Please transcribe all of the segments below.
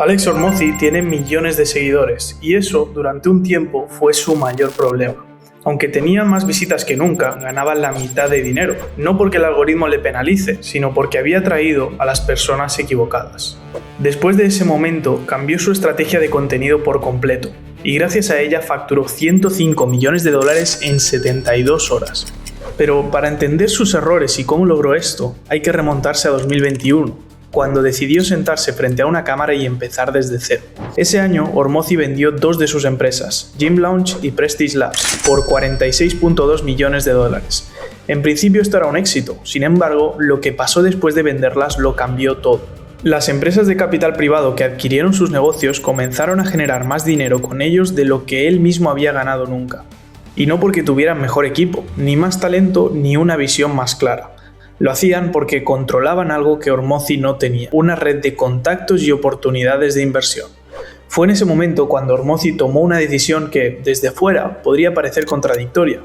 Alex Hormozi tiene millones de seguidores y eso durante un tiempo fue su mayor problema. Aunque tenía más visitas que nunca, ganaba la mitad de dinero, no porque el algoritmo le penalice, sino porque había atraído a las personas equivocadas. Después de ese momento, cambió su estrategia de contenido por completo, y gracias a ella facturó $105 millones en 72 horas. Pero para entender sus errores y cómo logró esto, hay que remontarse a 2021, cuando decidió sentarse frente a una cámara y empezar desde cero. Ese año, Hormozi vendió dos de sus empresas, Gym Launch y Prestige Labs, por $46.2 millones. En principio esto era un éxito, sin embargo, lo que pasó después de venderlas lo cambió todo. Las empresas de capital privado que adquirieron sus negocios comenzaron a generar más dinero con ellos de lo que él mismo había ganado nunca. Y no porque tuvieran mejor equipo, ni más talento, ni una visión más clara. Lo hacían porque controlaban algo que Hormozi no tenía, una red de contactos y oportunidades de inversión. Fue en ese momento cuando Hormozi tomó una decisión que, desde fuera, podría parecer contradictoria: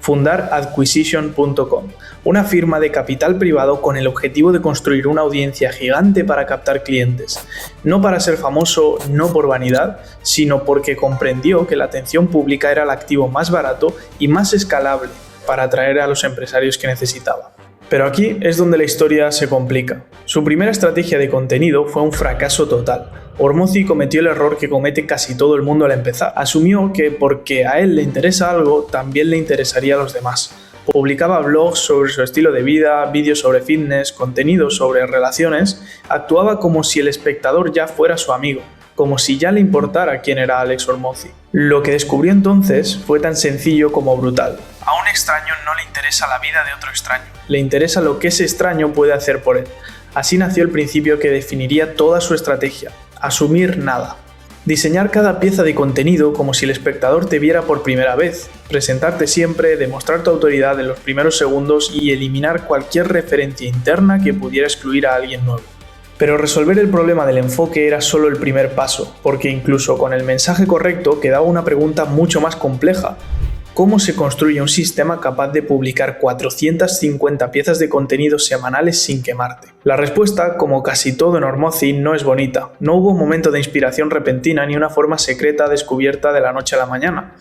fundar Adquisition.com, una firma de capital privado con el objetivo de construir una audiencia gigante para captar clientes, no para ser famoso, no por vanidad, sino porque comprendió que la atención pública era el activo más barato y más escalable para atraer a los empresarios que necesitaba. Pero aquí es donde la historia se complica. Su primera estrategia de contenido fue un fracaso total. Hormozi cometió el error que comete casi todo el mundo al empezar. Asumió que porque a él le interesa algo, también le interesaría a los demás. Publicaba blogs sobre su estilo de vida, vídeos sobre fitness, contenido sobre relaciones. Actuaba como si el espectador ya fuera su amigo, como si ya le importara quién era Alex Hormozi. Lo que descubrió entonces fue tan sencillo como brutal. A un extraño no le interesa la vida de otro extraño, le interesa lo que ese extraño puede hacer por él. Así nació el principio que definiría toda su estrategia: asumir nada. Diseñar cada pieza de contenido como si el espectador te viera por primera vez, presentarte siempre, demostrar tu autoridad en los primeros segundos y eliminar cualquier referencia interna que pudiera excluir a alguien nuevo. Pero resolver el problema del enfoque era solo el primer paso, porque incluso con el mensaje correcto quedaba una pregunta mucho más compleja. ¿Cómo se construye un sistema capaz de publicar 450 piezas de contenido semanales sin quemarte? La respuesta, como casi todo en Hormozi, no es bonita. No hubo un momento de inspiración repentina ni una forma secreta descubierta de la noche a la mañana.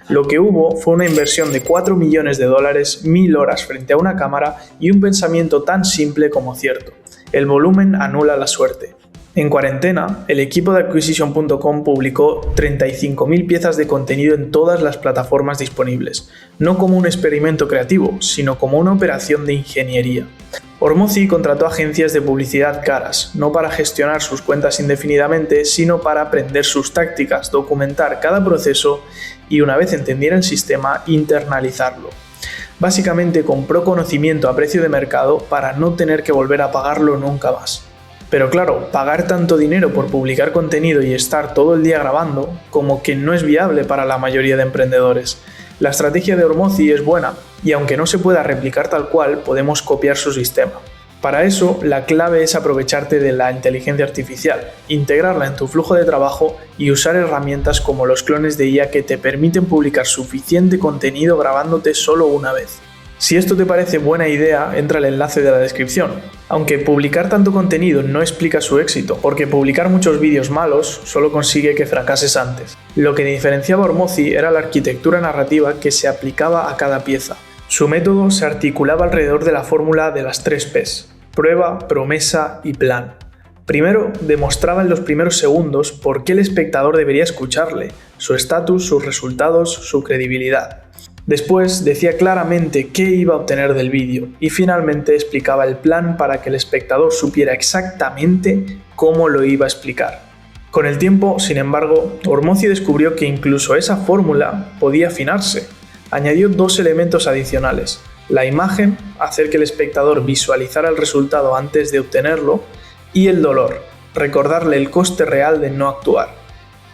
Lo que hubo fue una inversión de $4 millones, 1000 horas frente a una cámara y un pensamiento tan simple como cierto: el volumen anula la suerte. En cuarentena, el equipo de Adquisition.com publicó 35.000 piezas de contenido en todas las plataformas disponibles, no como un experimento creativo, sino como una operación de ingeniería. Hormozi contrató agencias de publicidad caras, no para gestionar sus cuentas indefinidamente, sino para aprender sus tácticas, documentar cada proceso y, una vez entendiera el sistema, internalizarlo. Básicamente compró conocimiento a precio de mercado para no tener que volver a pagarlo nunca más. Pero claro, pagar tanto dinero por publicar contenido y estar todo el día grabando, como que no es viable para la mayoría de emprendedores. La estrategia de Hormozi es buena, y aunque no se pueda replicar tal cual, podemos copiar su sistema. Para eso, la clave es aprovecharte de la inteligencia artificial, integrarla en tu flujo de trabajo y usar herramientas como los clones de IA que te permiten publicar suficiente contenido grabándote solo una vez. Si esto te parece buena idea, entra el enlace de la descripción. Aunque publicar tanto contenido no explica su éxito, porque publicar muchos vídeos malos solo consigue que fracases antes. Lo que diferenciaba a Hormozi era la arquitectura narrativa que se aplicaba a cada pieza. Su método se articulaba alrededor de la fórmula de las 3 Ps: prueba, promesa y plan. Primero, demostraba en los primeros segundos por qué el espectador debería escucharle, su estatus, sus resultados, su credibilidad. Después decía claramente qué iba a obtener del vídeo y finalmente explicaba el plan para que el espectador supiera exactamente cómo lo iba a explicar. Con el tiempo, sin embargo, Hormozi descubrió que incluso esa fórmula podía afinarse. Añadió 2 elementos adicionales: la imagen, hacer que el espectador visualizara el resultado antes de obtenerlo, y el dolor, recordarle el coste real de no actuar.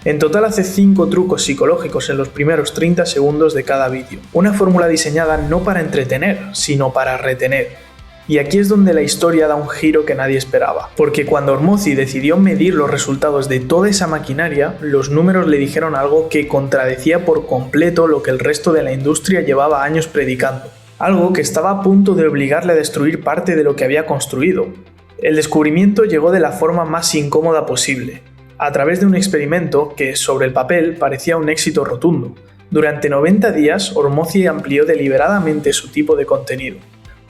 En total hace 5 trucos psicológicos en los primeros 30 segundos de cada vídeo. Una fórmula diseñada no para entretener, sino para retener. Y aquí es donde la historia da un giro que nadie esperaba. Porque cuando Hormozi decidió medir los resultados de toda esa maquinaria, los números le dijeron algo que contradecía por completo lo que el resto de la industria llevaba años predicando. Algo que estaba a punto de obligarle a destruir parte de lo que había construido. El descubrimiento llegó de la forma más incómoda posible. a través de un experimento que sobre el papel parecía un éxito rotundo. Durante 90 días, Hormozzi amplió deliberadamente su tipo de contenido.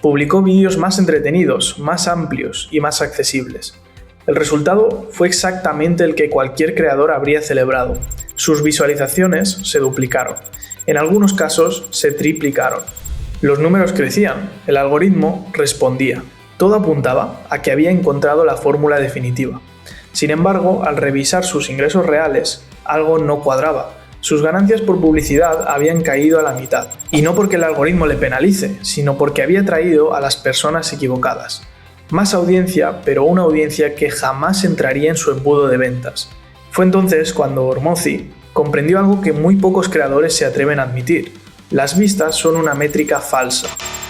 Publicó vídeos más entretenidos, más amplios y más accesibles. El resultado fue exactamente el que cualquier creador habría celebrado. Sus visualizaciones se duplicaron. En algunos casos se triplicaron. Los números crecían, el algoritmo respondía. Todo apuntaba a que había encontrado la fórmula definitiva. Sin embargo, al revisar sus ingresos reales, algo no cuadraba. Sus ganancias por publicidad habían caído a la mitad. Y no porque el algoritmo le penalice, sino porque había traído a las personas equivocadas. Más audiencia, pero una audiencia que jamás entraría en su embudo de ventas. Fue entonces cuando Hormozzi comprendió algo que muy pocos creadores se atreven a admitir. Las vistas son una métrica falsa.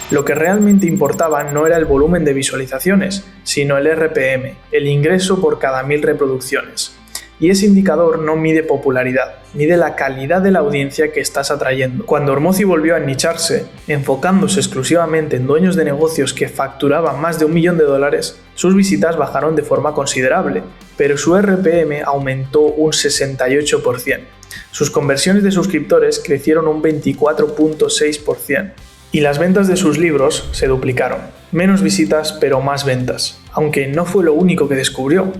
Lo que realmente importaba no era el volumen de visualizaciones, sino el RPM, el ingreso por cada 1000 reproducciones. Y ese indicador no mide popularidad, mide la calidad de la audiencia que estás atrayendo. Cuando Hormozzi volvió a nicharse, enfocándose exclusivamente en dueños de negocios que facturaban más de $1 millón, sus visitas bajaron de forma considerable, pero su RPM aumentó un 68%. Sus conversiones de suscriptores crecieron un 24.6%. Y las ventas de sus libros se duplicaron. Menos visitas, pero más ventas. Aunque no fue lo único que descubrió.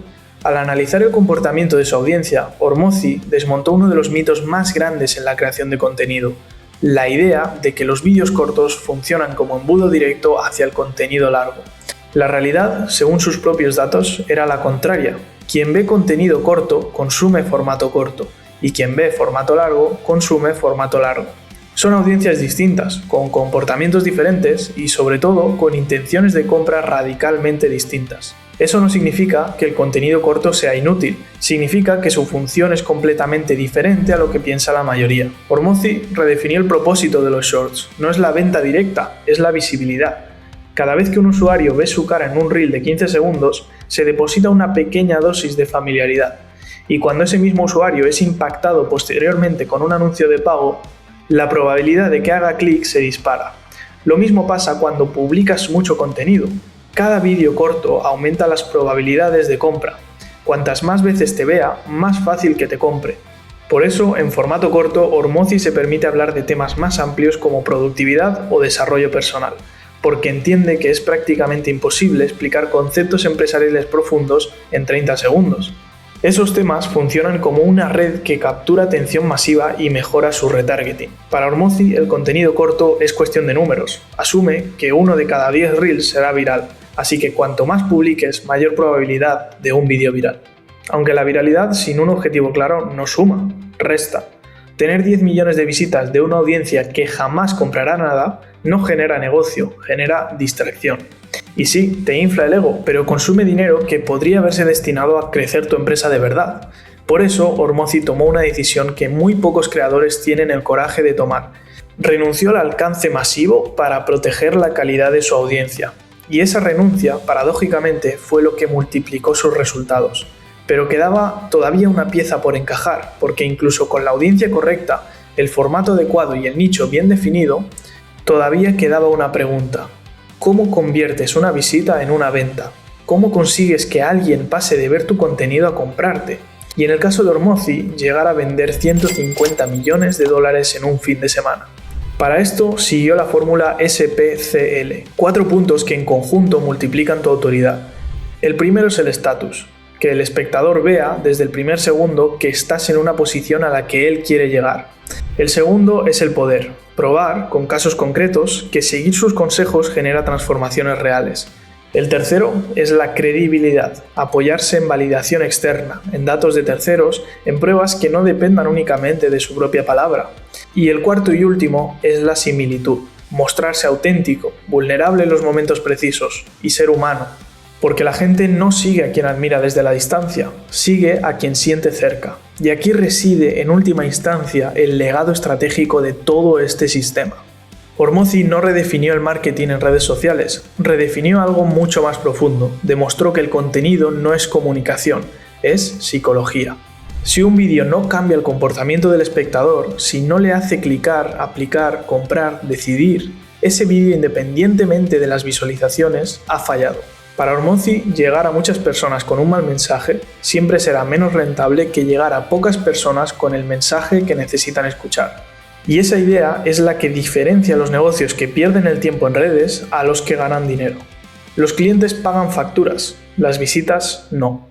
Al analizar el comportamiento de su audiencia, Hormozzi desmontó uno de los mitos más grandes en la creación de contenido: la idea de que los vídeos cortos funcionan como embudo directo hacia el contenido largo. La realidad, según sus propios datos, era la contraria. Quien ve contenido corto, consume formato corto, y quien ve formato largo, consume formato largo. Son audiencias distintas, con comportamientos diferentes y, sobre todo, con intenciones de compra radicalmente distintas. Eso no significa que el contenido corto sea inútil, significa que su función es completamente diferente a lo que piensa la mayoría. Hormozzi redefinió el propósito de los shorts. No es la venta directa, es la visibilidad. Cada vez que un usuario ve su cara en un reel de 15 segundos, se deposita una pequeña dosis de familiaridad. Y cuando ese mismo usuario es impactado posteriormente con un anuncio de pago, la probabilidad de que haga clic se dispara. Lo mismo pasa cuando publicas mucho contenido. Cada vídeo corto aumenta las probabilidades de compra. Cuantas más veces te vea, más fácil que te compre. Por eso, en formato corto, Hormozzi se permite hablar de temas más amplios como productividad o desarrollo personal, porque entiende que es prácticamente imposible explicar conceptos empresariales profundos en 30 segundos. Esos temas funcionan como una red que captura atención masiva y mejora su retargeting. Para Hormozzi, el contenido corto es cuestión de números. Asume que 1 de cada 10 reels será viral, así que cuanto más publiques, mayor probabilidad de un vídeo viral. Aunque la viralidad sin un objetivo claro no suma, resta. Tener 10 millones de visitas de una audiencia que jamás comprará nada no genera negocio, genera distracción. Y sí, te infla el ego, pero consume dinero que podría haberse destinado a crecer tu empresa de verdad. Por eso, Hormozzi tomó una decisión que muy pocos creadores tienen el coraje de tomar. Renunció al alcance masivo para proteger la calidad de su audiencia. Y esa renuncia, paradójicamente, fue lo que multiplicó sus resultados. Pero quedaba todavía una pieza por encajar, porque incluso con la audiencia correcta, el formato adecuado y el nicho bien definido, todavía quedaba una pregunta. ¿Cómo conviertes una visita en una venta? ¿Cómo consigues que alguien pase de ver tu contenido a comprarte? Y en el caso de Hormozzi, llegar a vender $150 millones en un fin de semana. Para esto siguió la fórmula SPCL, 4 puntos que en conjunto multiplican tu autoridad. El primero es el estatus, que el espectador vea desde el primer segundo que estás en una posición a la que él quiere llegar. El segundo es el poder, probar, con casos concretos, que seguir sus consejos genera transformaciones reales. El tercero es la credibilidad, apoyarse en validación externa, en datos de terceros, en pruebas que no dependan únicamente de su propia palabra. Y el cuarto y último es la similitud, mostrarse auténtico, vulnerable en los momentos precisos y ser humano. Porque la gente no sigue a quien admira desde la distancia, sigue a quien siente cerca. Y aquí reside en última instancia el legado estratégico de todo este sistema. Hormozzi no redefinió el marketing en redes sociales, redefinió algo mucho más profundo, demostró que el contenido no es comunicación, es psicología. Si un vídeo no cambia el comportamiento del espectador, si no le hace clicar, aplicar, comprar, decidir, ese vídeo, independientemente de las visualizaciones, ha fallado. Para Hormozzi, llegar a muchas personas con un mal mensaje siempre será menos rentable que llegar a pocas personas con el mensaje que necesitan escuchar. Y esa idea es la que diferencia a los negocios que pierden el tiempo en redes a los que ganan dinero. Los clientes pagan facturas, las visitas no.